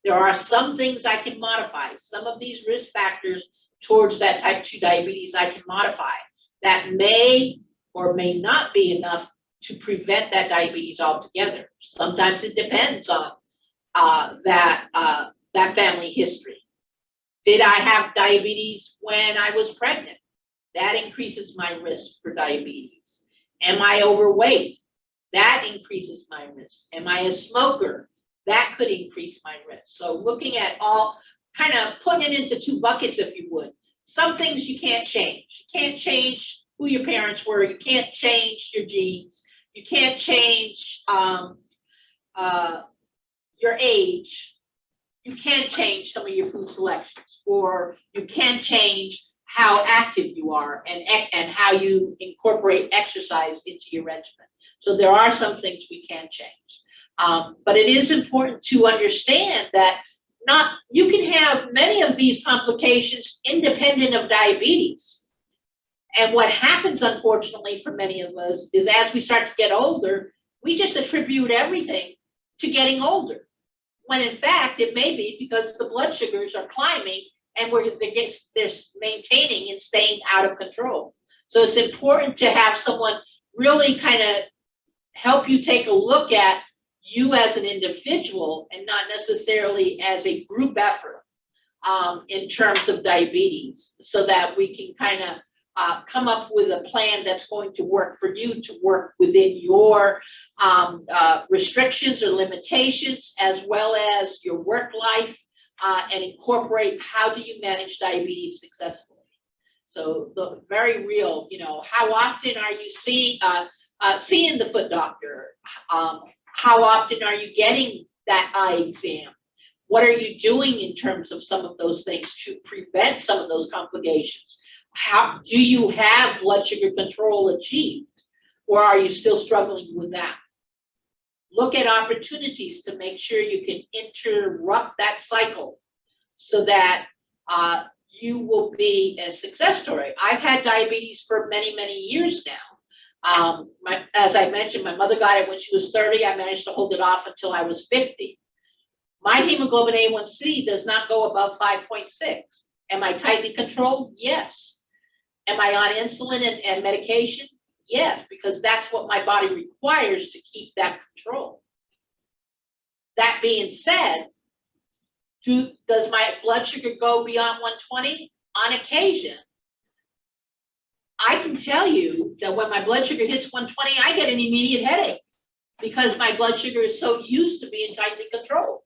There are some things I can modify. Some of these risk factors towards that type 2 diabetes I can modify. That may or may not be enough to prevent that diabetes altogether. Sometimes it depends on that family history. Did I have diabetes when I was pregnant? That increases my risk for diabetes. Am I overweight? That increases my risk. Am I a smoker? That could increase my risk. So looking at all, kind of putting it into 2 buckets, if you would. Some things you can't change. You can't change who your parents were. You can't change your genes. You can't change your age. You can't change some of your food selections, or you can change how active you are and how you incorporate exercise into your regimen. So there are some things we can change. But it is important to understand that you can have many of these complications independent of diabetes. And what happens, unfortunately, for many of us is as we start to get older, we just attribute everything to getting older. When in fact, it may be because the blood sugars are climbing and they're maintaining and staying out of control. So it's important to have someone really kind of help you take a look at you as an individual and not necessarily as a group effort in terms of diabetes, so that we can kind of come up with a plan that's going to work for you, to work within your restrictions or limitations, as well as your work life, and incorporate how do you manage diabetes successfully. So the very real, how often are you seeing the foot doctor? How often are you getting that eye exam? What are you doing in terms of some of those things to prevent some of those complications? How do you have blood sugar control achieved, or are you still struggling with that? Look at opportunities to make sure you can interrupt that cycle so that you will be a success story. I've had diabetes for many, many years now. As I mentioned, my mother got it when she was 30. I managed to hold it off until I was 50. My hemoglobin A1C does not go above 5.6. Am I tightly controlled? Yes. Am I on insulin and medication? Yes, because that's what my body requires to keep that control. That being said, does my blood sugar go beyond 120? On occasion. I can tell you that when my blood sugar hits 120, I get an immediate headache because my blood sugar is so used to being tightly controlled.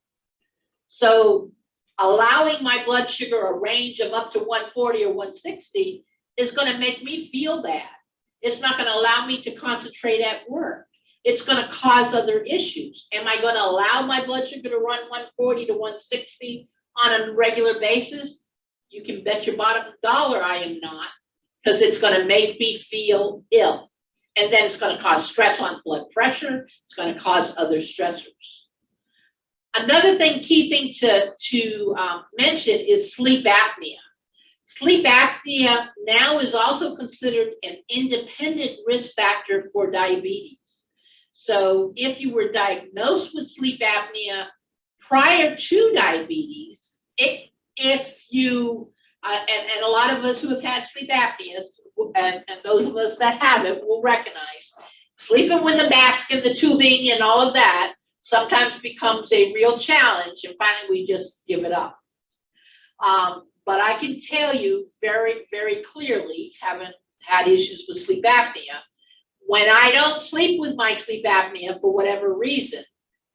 So allowing my blood sugar a range of up to 140 or 160 is going to make me feel bad. It's not going to allow me to concentrate at work. It's going to cause other issues. Am I going to allow my blood sugar to run 140 to 160 on a regular basis? You can bet your bottom dollar I am not, because it's going to make me feel ill. And then it's going to cause stress on blood pressure. It's going to cause other stressors. Another key thing to mention is sleep apnea. Sleep apnea now is also considered an independent risk factor for diabetes. So if you were diagnosed with sleep apnea prior to diabetes, if you, and a lot of us who have had sleep apnea, and those of us that have it will recognize, sleeping with a mask and the tubing and all of that sometimes becomes a real challenge, and finally we just give it up. But I can tell you very, very clearly, having had issues with sleep apnea, when I don't sleep with my sleep apnea for whatever reason,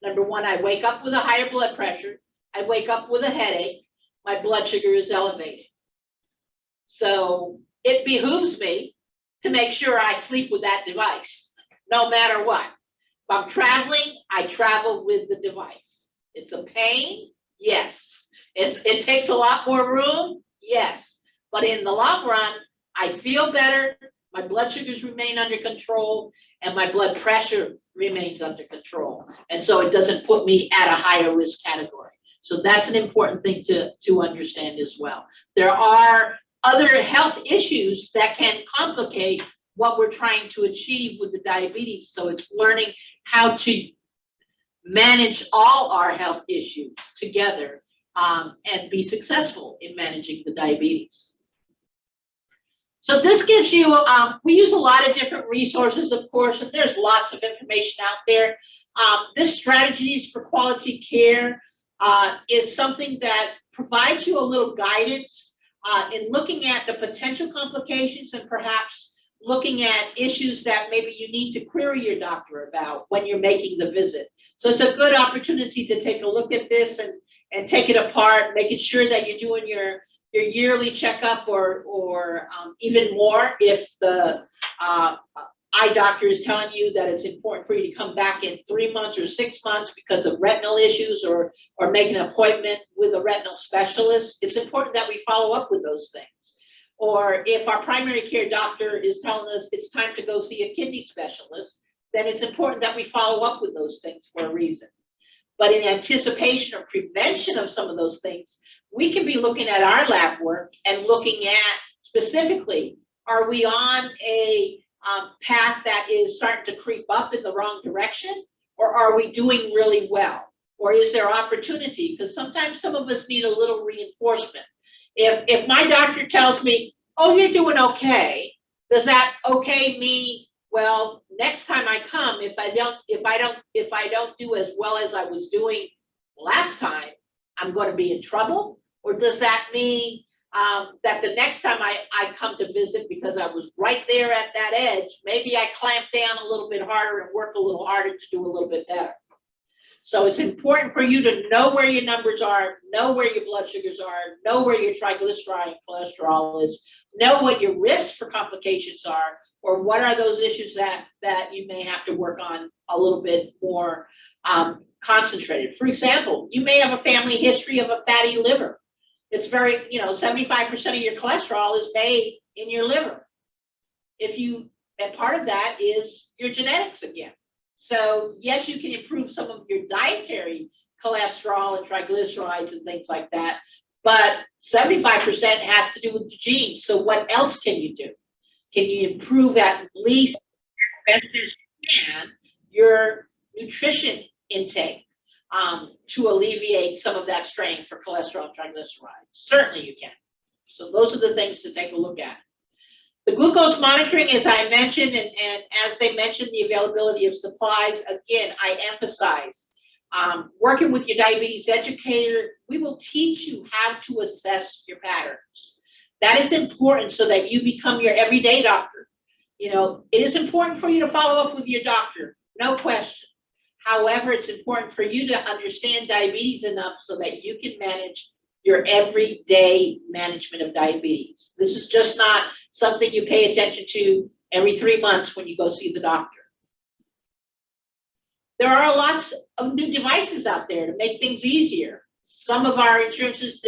number one, I wake up with a higher blood pressure, I wake up with a headache, my blood sugar is elevated. So it behooves me to make sure I sleep with that device, no matter what. If I'm traveling, I travel with the device. It's a pain, yes. It takes a lot more room, yes. But in the long run, I feel better, my blood sugars remain under control, and my blood pressure remains under control. And so it doesn't put me at a higher risk category. So that's an important thing to understand as well. There are other health issues that can complicate what we're trying to achieve with the diabetes. So it's learning how to manage all our health issues together and be successful in managing the diabetes. So this gives you, we use a lot of different resources, of course, and there's lots of information out there. This Strategies for Quality Care is something that provides you a little guidance in looking at the potential complications and perhaps looking at issues that maybe you need to query your doctor about when you're making the visit. So it's a good opportunity to take a look at this and take it apart, making sure that you're doing your yearly checkup or even more if the eye doctor is telling you that it's important for you to come back in 3 months or 6 months because of retinal issues or make an appointment with a retinal specialist. It's important that we follow up with those things. Or if our primary care doctor is telling us it's time to go see a kidney specialist, then it's important that we follow up with those things for a reason. But in anticipation or prevention of some of those things, we can be looking at our lab work and looking at specifically, are we on a path that is starting to creep up in the wrong direction, or are we doing really well? Or is there opportunity? Because sometimes some of us need a little reinforcement. If my doctor tells me, oh, you're doing okay, does that okay mean, well, next time I come, if I don't do as well as I was doing last time, I'm going to be in trouble? Or does that mean that the next time I come to visit, because I was right there at that edge, maybe I clamp down a little bit harder and work a little harder to do a little bit better? So it's important for you to know where your numbers are, know where your blood sugars are, know where your triglyceride and cholesterol is, know what your risks for complications are, or what are those issues that you may have to work on a little bit more concentrated. For example, you may have a family history of a fatty liver. It's very, 75% of your cholesterol is made in your liver. And part of that is your genetics again. So yes, you can improve some of your dietary cholesterol and triglycerides and things like that, but 75% has to do with the genes. So what else can you do? Can you improve at least as best as you can your nutrition intake to alleviate some of that strain for cholesterol and triglycerides? Certainly you can. So those are the things to take a look at. The glucose monitoring, as I mentioned, and as they mentioned, the availability of supplies, again, I emphasize, working with your diabetes educator, we will teach you how to assess your patterns. That is important so that you become your everyday doctor. It is important for you to follow up with your doctor, no question. However, it's important for you to understand diabetes enough so that you can manage your everyday management of diabetes. This is just not something you pay attention to every 3 months when you go see the doctor. There are lots of new devices out there to make things easier. Some of our insurances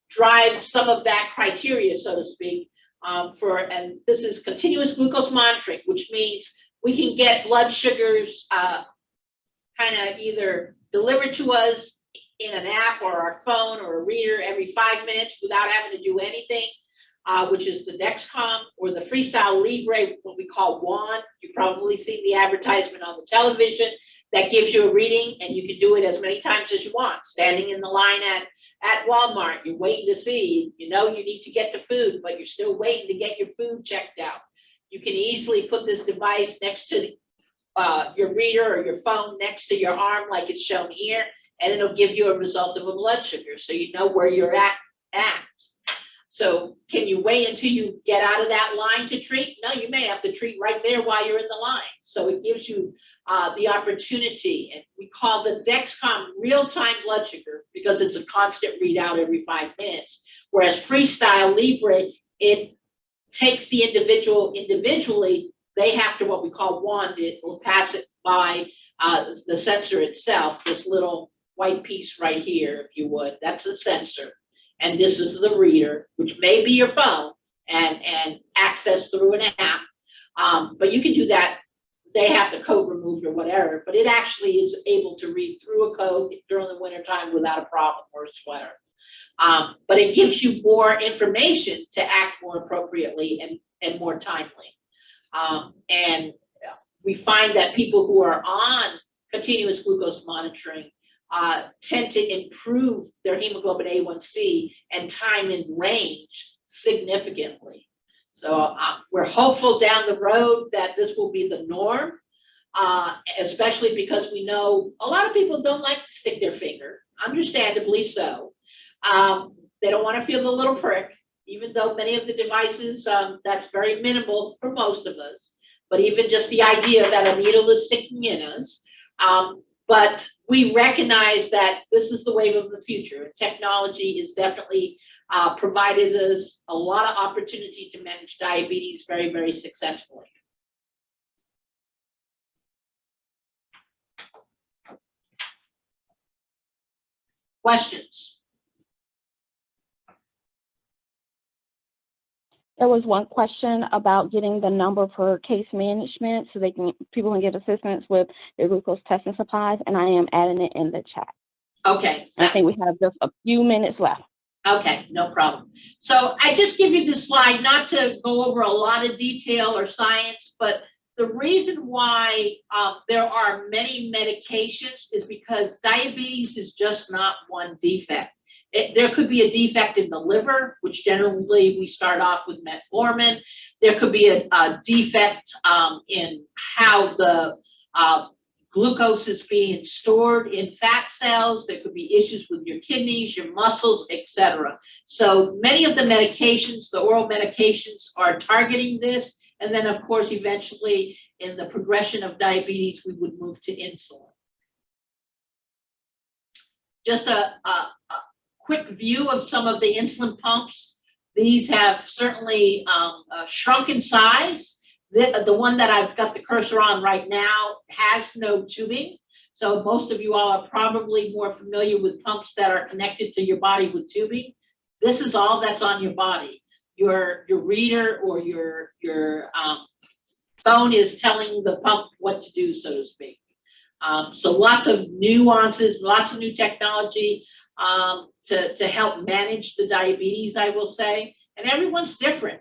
drive some of that criteria, so to speak, and this is continuous glucose monitoring, which means we can get blood sugars kind of either delivered to us in an app or our phone or a reader every 5 minutes without having to do anything, which is the Dexcom, or the Freestyle Libre, what we call WAN. You've probably seen the advertisement on the television that gives you a reading, and you can do it as many times as you want. Standing in the line at Walmart, you're waiting to see, you know you need to get to food, but you're still waiting to get your food checked out. You can easily put this device next to your reader or your phone next to your arm like it's shown here, and it'll give you a result of a blood sugar, so you know where you're at. So can you wait until you get out of that line to treat? No, you may have to treat right there while you're in the line. So it gives you the opportunity, and we call the Dexcom real-time blood sugar because it's a constant readout every 5 minutes, whereas Freestyle Libre, it takes the individual individually. They have to what we call wand it or pass it by the sensor itself, this little white piece right here, if you would. That's a sensor. And this is the reader, which may be your phone and access through an app. But you can do that. They have the code removed or whatever, but it actually is able to read through a code during the wintertime without a problem or a sweater. But it gives you more information to act more appropriately and more timely. And we find that people who are on continuous glucose monitoring tend to improve their hemoglobin A1C and time in range significantly. So we're hopeful down the road that this will be the norm, especially because we know a lot of people don't like to stick their finger, understandably so. They don't want to feel the little prick, even though many of the devices, that's very minimal for most of us. But even just the idea that a needle is sticking in us. But we recognize that this is the wave of the future. Technology is definitely provided us a lot of opportunity to manage diabetes very, very successfully. Questions? There was one question about getting the number for case management so people can get assistance with their glucose testing supplies, and I am adding it in the chat. Okay. I think we have just a few minutes left. Okay, no problem. So I just give you this slide, not to go over a lot of detail or science, but the reason why there are many medications is because diabetes is just not one defect. There could be a defect in the liver, which generally we start off with metformin. There could be a defect in how the glucose is being stored in fat cells. There could be issues with your kidneys, your muscles, etc. So many of the medications, the oral medications, are targeting this. And then, of course, eventually in the progression of diabetes, we would move to insulin. Just a quick view of some of the insulin pumps. These have certainly shrunk in size. The one that I've got the cursor on right now has no tubing. So most of you all are probably more familiar with pumps that are connected to your body with tubing. This is all that's on your body. Your reader or your phone is telling the pump what to do, so to speak. So lots of nuances, lots of new technology to help manage the diabetes, I will say, and everyone's different.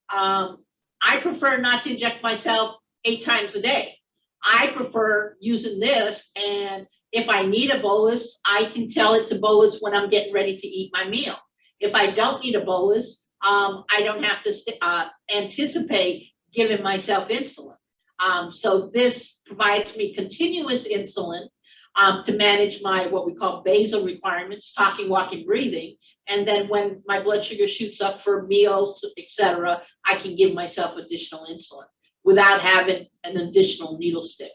I prefer not to inject myself 8 times a day. I prefer using this, and if I need a bolus, I can tell it to bolus when I'm getting ready to eat my meal. If I don't need a bolus, I don't have to anticipate giving myself insulin. So this provides me continuous insulin to manage my what we call basal requirements, talking, walking, breathing. And then when my blood sugar shoots up for meals, etc., I can give myself additional insulin without having an additional needle stick.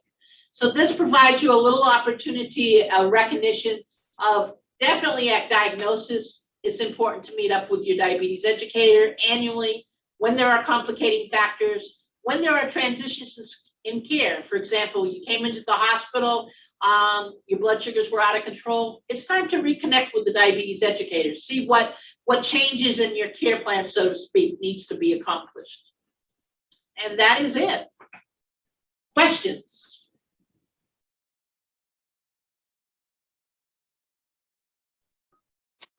So this provides you a little opportunity, a recognition of definitely at diagnosis, it's important to meet up with your diabetes educator annually when there are complicating factors, when there are transitions in care. For example, you came into the hospital, your blood sugars were out of control. It's time to reconnect with the diabetes educator, see what changes in your care plan, so to speak, needs to be accomplished. And that is it. Questions?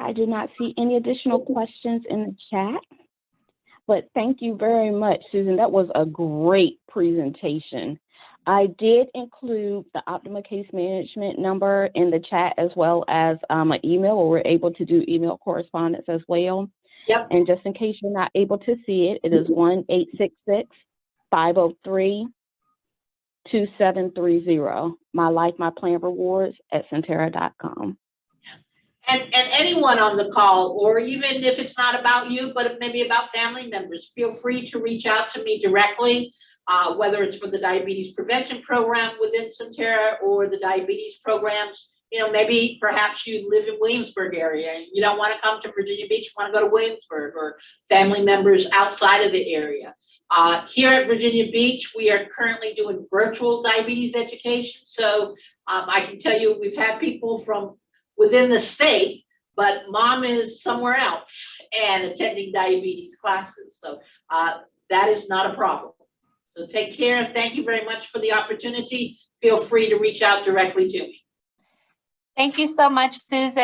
I do not see any additional questions in the chat, but thank you very much, Susan. That was a great presentation. I did include the Optima case management number in the chat, as well as an email, where we're able to do email correspondence as well. Yep. And just in case you're not able to see it, it is 1-866-503-2730. My Life, My Plan Rewards at Centera.com. And anyone on the call, or even if it's not about you, but maybe about family members, feel free to reach out to me directly, whether it's for the diabetes prevention program within Centera or the diabetes programs. You know, maybe perhaps you live in Williamsburg area and you don't want to come to Virginia Beach, you want to go to Williamsburg, or family members outside of the area. Here at Virginia Beach, we are currently doing virtual diabetes education. So I can tell you we've had people from within the state, but mom is somewhere else and attending diabetes classes. So that is not a problem. So take care. Thank you very much for the opportunity. Feel free to reach out directly to me. Thank you so much, Susan.